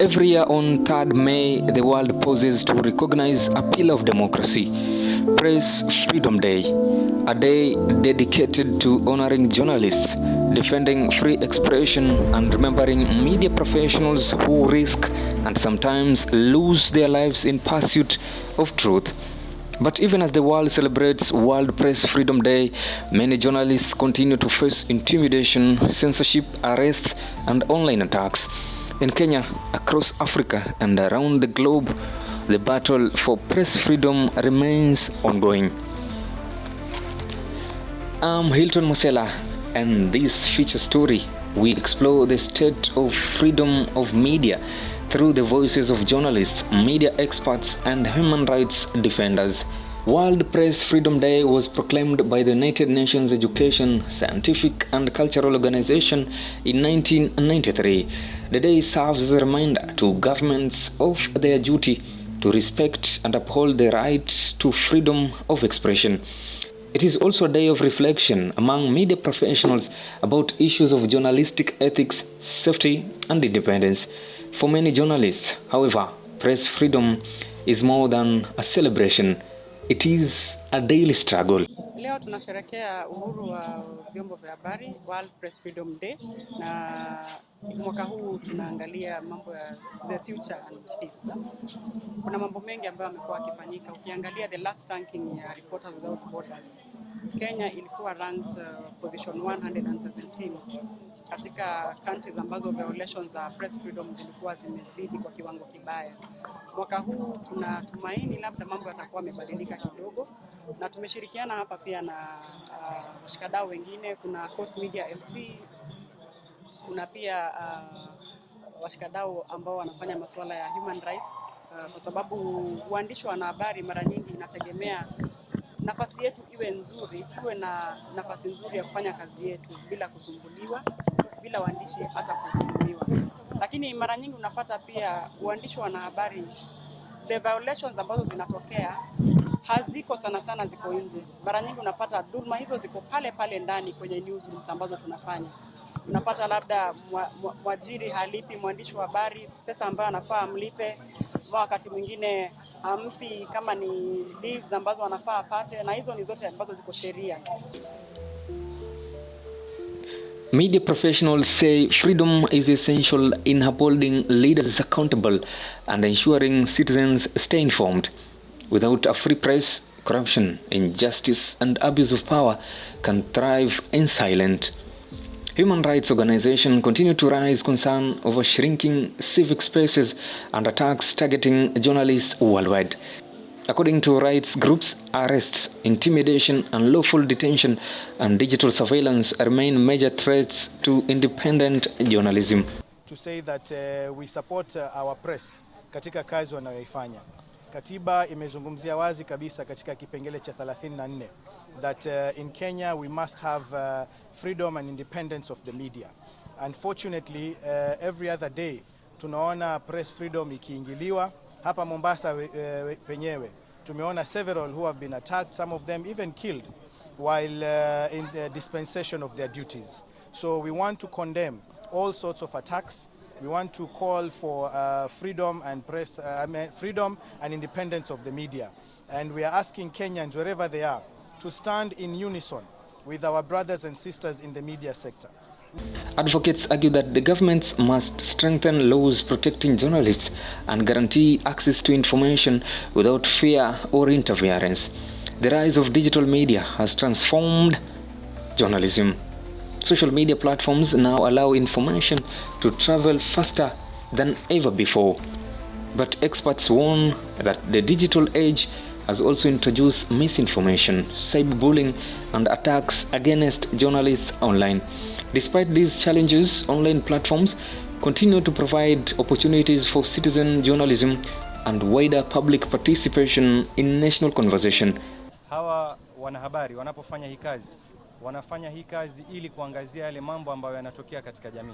Every year on 3rd May, the world pauses to recognize a pillar of democracy, Press Freedom Day, a day dedicated to honoring journalists, defending free expression, and remembering media professionals who risk and sometimes lose their lives in pursuit of truth. But even as the world celebrates World Press Freedom Day, many journalists continue to face intimidation, censorship, arrests, and online attacks. In Kenya, across Africa, and around the globe, the battle for press freedom remains ongoing. I'm Hilton Mosela, and this feature story, we explore the state of freedom of media through the voices of journalists, media experts, and human rights defenders. World Press Freedom Day was proclaimed by the United Nations Education, Scientific and Cultural Organization in 1993. The day serves as a reminder to governments of their duty to respect and uphold the right to freedom of expression. It is also a day of reflection among media professionals about issues of journalistic ethics, safety, and independence. For many journalists, however, press freedom is more than a celebration. It is a daily struggle. Leo tunasherehekea uhuru wa vyombo vya habari, World Press Freedom Day, na mwaka huu tunaangalia mambo ya the future and peace. Kuna mambo mengi ambayo yamekuwa yakifanyika. Ukiangalia the last ranking ya Reporters Without Borders, Kenya ilikuwa ranked position 117 katika countries ambazo violations za press freedom zilikuwa zimezidi kwa kiwango kibaya. Mwaka huu tunatumaini labda mambo yatakuwa yamebadilika kidogo, na tumeshirikiana hapa pia na washikadau wengine. Kuna Coast Media FC, kuna pia washikadau ambao wanafanya masuala ya human rights, kwa sababu uandishi wa habari mara nyingi inategemea nafasi yetu iwe nzuri, tuwe na nafasi nzuri ya kufanya kazi yetu bila kusumbuliwa, bila waandishi hata kuhukumiwa. Lakini mara nyingi unapata pia uandishi wa habari, the violations ambazo zinatokea haziko sana ziko nje. Mara nyingi unapata dhulma hizo ziko pale ndani kwenye newsrooms ambazo tunafanya. Unapata labda mwajiri halipi mwandishi wa habari pesa ambayo anafaa amlipe, wakati mwingine hampi kama ni leaves ambazo anafaa apate, na hizo ni zote ambazo ziko sheria. Media professionals say freedom is essential in upholding leaders accountable and ensuring citizens stay informed. Without a free press, corruption, injustice, and abuse of power can thrive in silence. Human rights organizations continue to raise concern over shrinking civic spaces and attacks targeting journalists worldwide. According to rights groups, arrests, intimidation, unlawful detention, and digital surveillance remain major threats to independent journalism. To say that we support our press katika kazi wanayoifanya. Katiba imezungumzia wazi kabisa katika kipengele cha 34 that in Kenya we must have freedom and independence of the media. Unfortunately, every other day tunaona press freedom ikiingiliwa. Hapa Mombasa penyewe tumeona several who have been attacked, some of them even killed while in the dispensation of their duties. So we want to condemn all sorts of attacks. We want to call for freedom and press, freedom and independence of the media. And we are asking Kenyans, wherever they are, to stand in unison with our brothers and sisters in the media sector. Advocates argue that the governments must strengthen laws protecting journalists and guarantee access to information without fear or interference. The rise of digital media has transformed journalism. Social media platforms now allow information to travel faster than ever before. But experts warn that the digital age has also introduced misinformation, cyberbullying, and attacks against journalists online. Despite these challenges, online platforms continue to provide opportunities for citizen journalism and wider public participation in national conversation. Hawa wanahabari wanapofanya hii kazi, wanafanya hii kazi ili kuangazia yale mambo ambayo yanatokea katika jamii.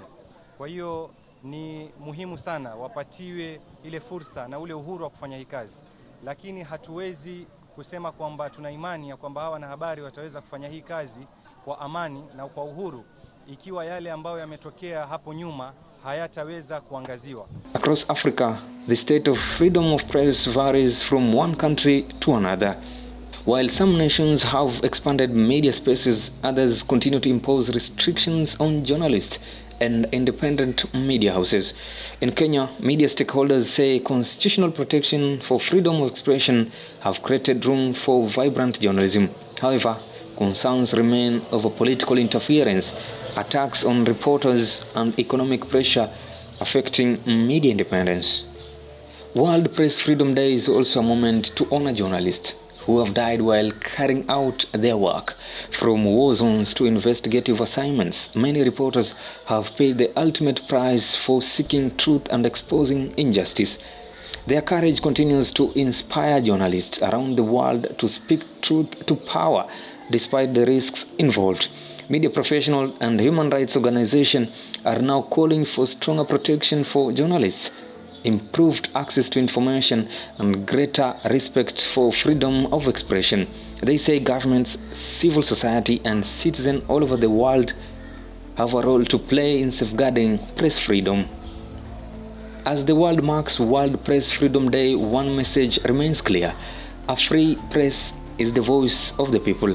Kwa hiyo ni muhimu sana wapatiwe ile fursa na ule uhuru wa kufanya hii kazi. Lakini hatuwezi kusema kwamba tuna imani ya kwamba hawa wanahabari wataweza kufanya hii kazi kwa amani na kwa uhuru ikiwa yale ambayo yametokea hapo nyuma hayataweza kuangaziwa. Across Africa, the state of freedom of press varies from one country to another. While some nations have expanded media spaces, others continue to impose restrictions on journalists and independent media houses. In Kenya, media stakeholders say constitutional protection for freedom of expression have created room for vibrant journalism. However, concerns remain over political interference, attacks on reporters, and economic pressure affecting media independence. World Press Freedom Day is also a moment to honor journalists who have died while carrying out their work. From war zones to investigative assignments, many reporters have paid the ultimate price for seeking truth and exposing injustice. Their courage continues to inspire journalists around the world to speak truth to power despite the risks involved. Media professionals and human rights organizations are now calling for stronger protection for journalists, improved access to information, and greater respect for freedom of expression. They say governments, civil society, and citizens all over the world have a role to play in safeguarding press freedom. As the world marks World Press Freedom Day, one message remains clear: a free press is the voice of the people.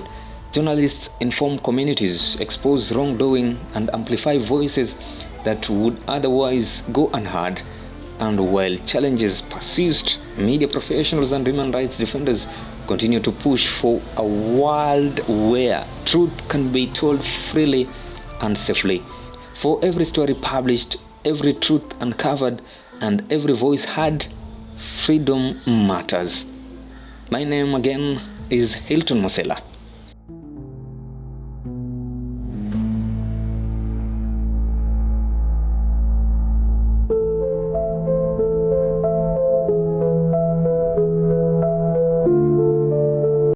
Journalists inform communities, expose wrongdoing, and amplify voices that would otherwise go unheard. And while challenges persist, media professionals and human rights defenders continue to push for a world where truth can be told freely and safely. For every story published, every truth uncovered, and every voice heard, freedom matters. My name again is Hilton Musela.